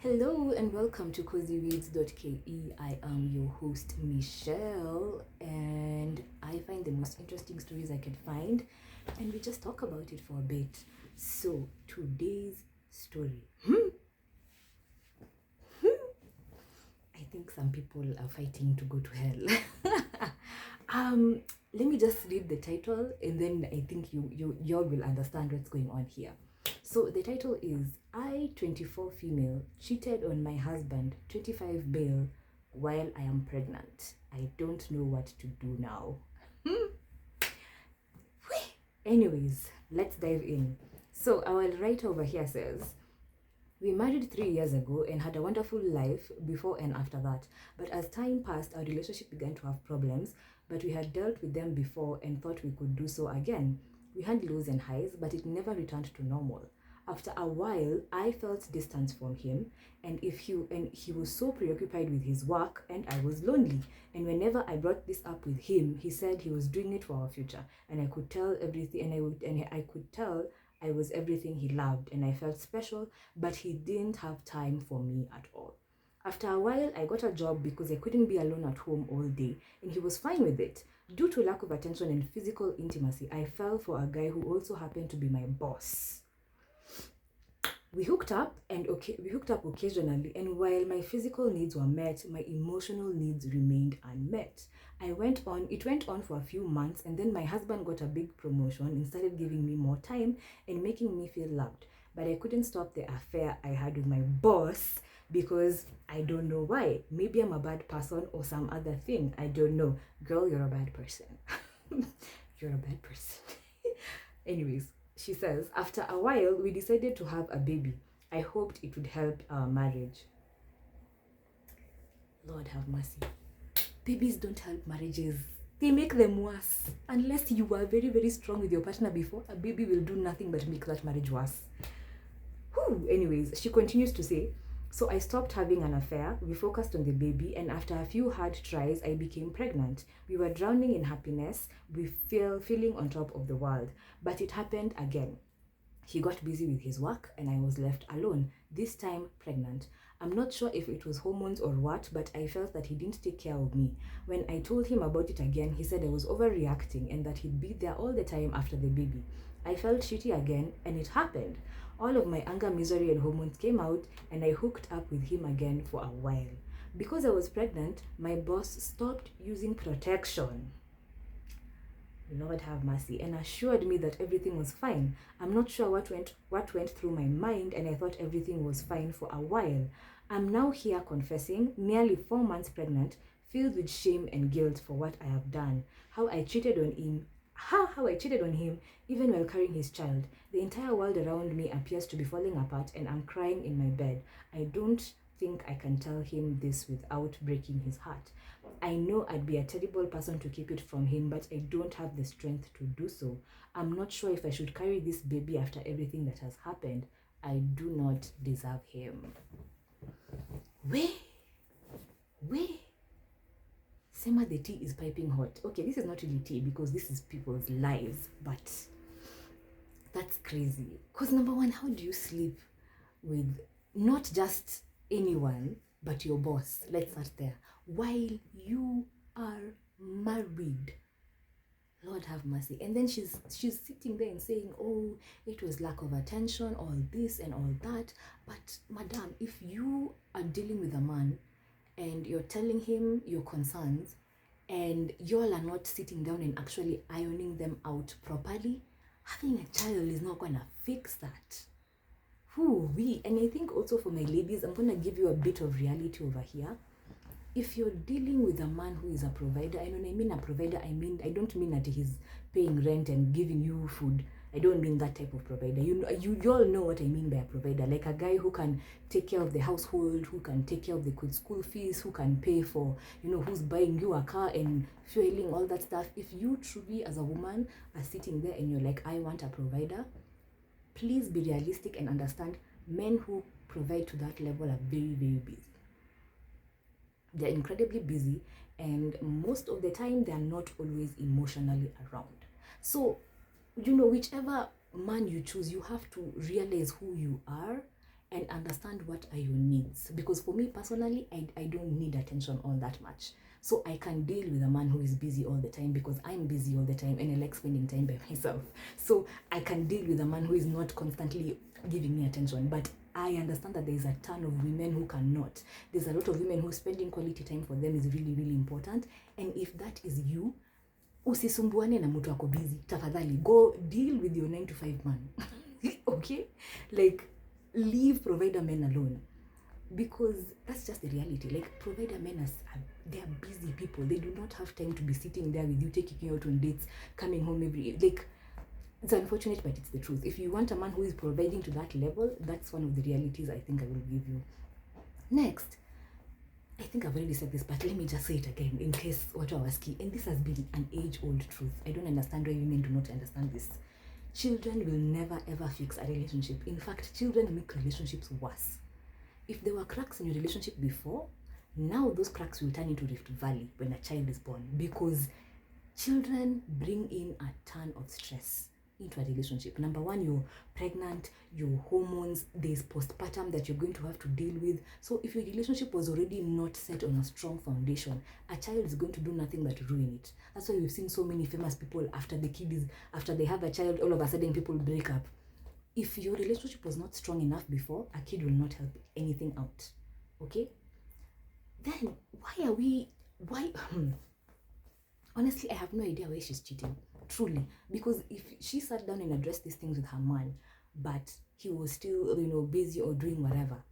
Hello and welcome to cozyreads.ke. I am your host Michelle, and I find the most interesting stories I can find, and we just talk about it for a bit. So today's story. I think some people are fighting to go to hell. Let me just read the title, and then I think you all will understand what's going on here. So the title is I, 24 female, cheated on my husband, 25 bail, while I am pregnant. I don't know what to do now. Anyways, let's dive in. So our writer over here says, we married 3 years ago and had a wonderful life before and after that. But as time passed, our relationship began to have problems, but we had dealt with them before and thought we could do so again. We had lows and highs, but it never returned to normal. After a while, I felt distance from him, and he was so preoccupied with his work, and I was lonely. And whenever I brought this up with him, he said he was doing it for our future, and I could tell everything, and I could tell I was everything he loved, and I felt special, but he didn't have time for me at all. After a while, I got a job because I couldn't be alone at home all day, and he was fine with it. Due to lack of attention and physical intimacy, I fell for a guy who also happened to be my boss. We hooked up occasionally, and while my physical needs were met, my emotional needs remained unmet. It went on for a few months, and then my husband got a big promotion and started giving me more time and making me feel loved. But I couldn't stop the affair I had with my boss because I don't know why. Maybe I'm a bad person or some other thing. I don't know. Girl, you're a bad person. You're a bad person. Anyways, she says, after a while, we decided to have a baby. I hoped it would help our marriage. Lord have mercy. Babies don't help marriages. They make them worse. Unless you were very, very strong with your partner before, a baby will do nothing but make that marriage worse. Anyways, she continues to say, so I stopped having an affair, we focused on the baby, and after a few hard tries, I became pregnant. We were drowning in happiness, feeling on top of the world. But it happened again. He got busy with his work, and I was left alone, this time pregnant. I'm not sure if it was hormones or what, but I felt that he didn't take care of me. When I told him about it again, he said I was overreacting and that he'd be there all the time after the baby. I felt shitty again, and it happened. All of my anger, misery, and hormones came out, and I hooked up with him again for a while. Because I was pregnant, my boss stopped using protection. Lord have mercy, and assured me that everything was fine. I'm not sure what went through my mind, and I thought everything was fine for a while. I'm now here confessing, nearly 4 months pregnant, filled with shame and guilt for what I have done. How I cheated on him even while carrying his child. The entire world around me appears to be falling apart, and I'm crying in my bed. I don't think I can tell him this without breaking his heart. I know I'd be a terrible person to keep it from him, but I don't have the strength to do so. I'm not sure if I should carry this baby after everything that has happened. I do not deserve him. Wait. Sema, the tea is piping hot. Okay, this is not really tea because this is people's lives, but that's crazy. Because number one, how do you sleep with not just anyone, but your boss? Let's start there. While you are married. Lord have mercy. And then she's sitting there and saying, oh, it was lack of attention, all this and all that. But madam, if you are dealing with a man and you're telling him your concerns and y'all are not sitting down and actually ironing them out properly, having a child is not gonna fix that. And I think also for my ladies, I'm gonna give you a bit of reality over here. If you're dealing with a man who is a provider, and when I mean a provider, I don't mean that he's paying rent and giving you food. I don't mean that type of provider. You all know what I mean by a provider, like a guy who can take care of the household, who can take care of the kids' school fees, who can pay for, who's buying you a car and fueling, all that stuff. If you truly, as a woman, are sitting there and you're like, I want a provider, please be realistic and understand men who provide to that level are very, very busy. They're incredibly busy, and most of the time they're not always emotionally around. So, whichever man you choose, you have to realize who you are and understand what are your needs. Because for me personally, I don't need attention all that much. So I can deal with a man who is busy all the time because I'm busy all the time and I like spending time by myself. So I can deal with a man who is not constantly giving me attention. But I understand that there is a ton of women who cannot. There's a lot of women who spending quality time for them is really, really important. And if that is you, usisumbuane na mtu ako busy. Tafadhali, go deal with your 9 to 5 man. Okay? Like, leave provider men alone. Because that's just the reality. Like, provider men, they are busy people. They do not have time to be sitting there with you, taking you out on dates, coming home every, like, it's unfortunate, but it's the truth. If you want a man who is providing to that level, that's one of the realities I think I will give you. Next, I think I've already said this, but let me just say it again in case what I was key. And this has been an age-old truth. I don't understand why women do not understand this. Children will never ever fix a relationship. In fact, children make relationships worse. If there were cracks in your relationship before, now those cracks will turn into Rift Valley when a child is born, because children bring in a ton of stress into a relationship. Number one, you're pregnant, your hormones, there's postpartum that you're going to have to deal with. So if your relationship was already not set on a strong foundation, a child is going to do nothing but ruin it. That's why we've seen so many famous people after they have a child, all of a sudden people break up. If your relationship was not strong enough before, a kid will not help anything out. Okay? Then why honestly, I have no idea why she's cheating. Truly. Because if she sat down and addressed these things with her man, but he was still, busy or doing whatever,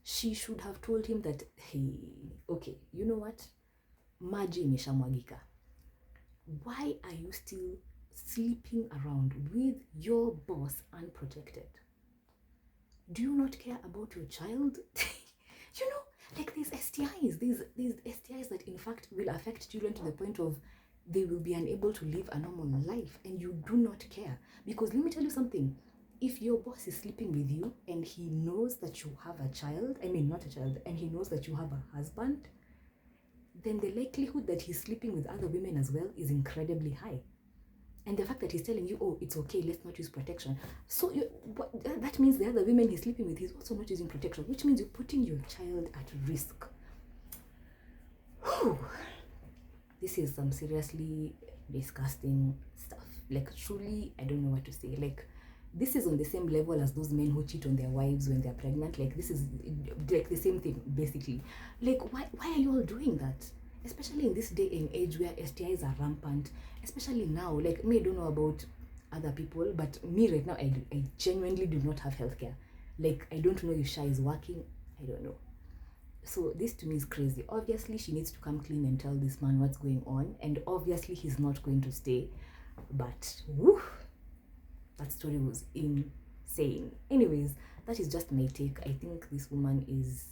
she should have told him that, hey, okay, you know what? Maji imeshamwagika. Why are you still sleeping around with your boss unprotected? Do you not care about your child? Like these STIs, these STIs that in fact will affect children to the point of they will be unable to live a normal life, and you do not care. Because let me tell you something, if your boss is sleeping with you and he knows that you have a child, not a child, and he knows that you have a husband, then the likelihood that he's sleeping with other women as well is incredibly high. And the fact that he's telling you, oh, it's okay, let's not use protection. So that means the other women he's sleeping with, he's also not using protection, which means you're putting your child at risk. Whew. This is some seriously disgusting stuff. Like, truly, I don't know what to say. Like, this is on the same level as those men who cheat on their wives when they're pregnant. Like, this is like the same thing, basically. Like, why are you all doing that? Especially in this day and age where STIs are rampant. Especially now, like, me, I don't know about other people, but me right now, I genuinely do not have healthcare. Like, I don't know if Sha is working. I don't know. So this to me is crazy. Obviously, she needs to come clean and tell this man what's going on. And obviously, he's not going to stay. But, whew, that story was insane. Anyways, that is just my take. I think this woman is,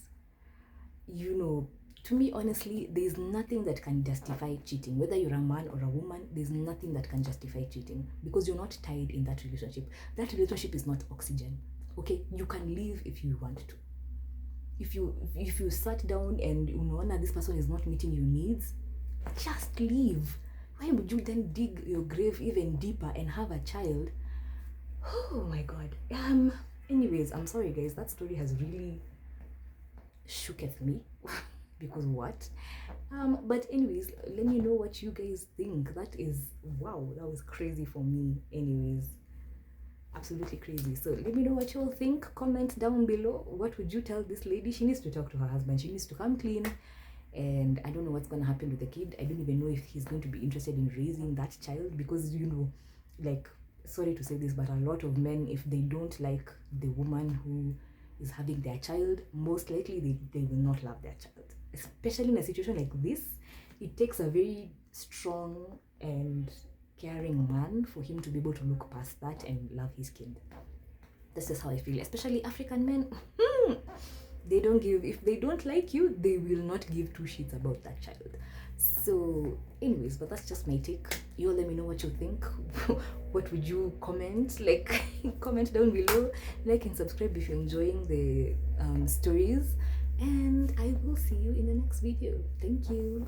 to me, honestly, there's nothing that can justify cheating. Whether you're a man or a woman, there's nothing that can justify cheating. Because you're not tied in that relationship. That relationship is not oxygen. Okay? You can leave if you want to. If you sat down and this person is not meeting your needs, just leave. Why would you then dig your grave even deeper and have a child? Oh my god. Anyways, I'm sorry guys, that story has really shooketh me. Because what? But anyways, let me know what you guys think. That was crazy for me. Anyways, absolutely crazy. So let me know what you all think. Comment down below. What would you tell this lady? She needs to talk to her husband. She needs to come clean. And I don't know what's going to happen with the kid. I don't even know if he's going to be interested in raising that child, because like, sorry to say this, but a lot of men, if they don't like the woman who is having their child, most likely they will not love their child. Especially in a situation like this, it takes a very strong and caring man for him to be able to look past that and love his kid. That's just how I feel. Especially African men, they don't give, if they don't like you, they will not give two shits about that child. So anyways, but that's just my take. You all let me know what you think. What would you comment? Like, comment down below, like and subscribe if you're enjoying the stories, and I will see you in the next video. Thank you.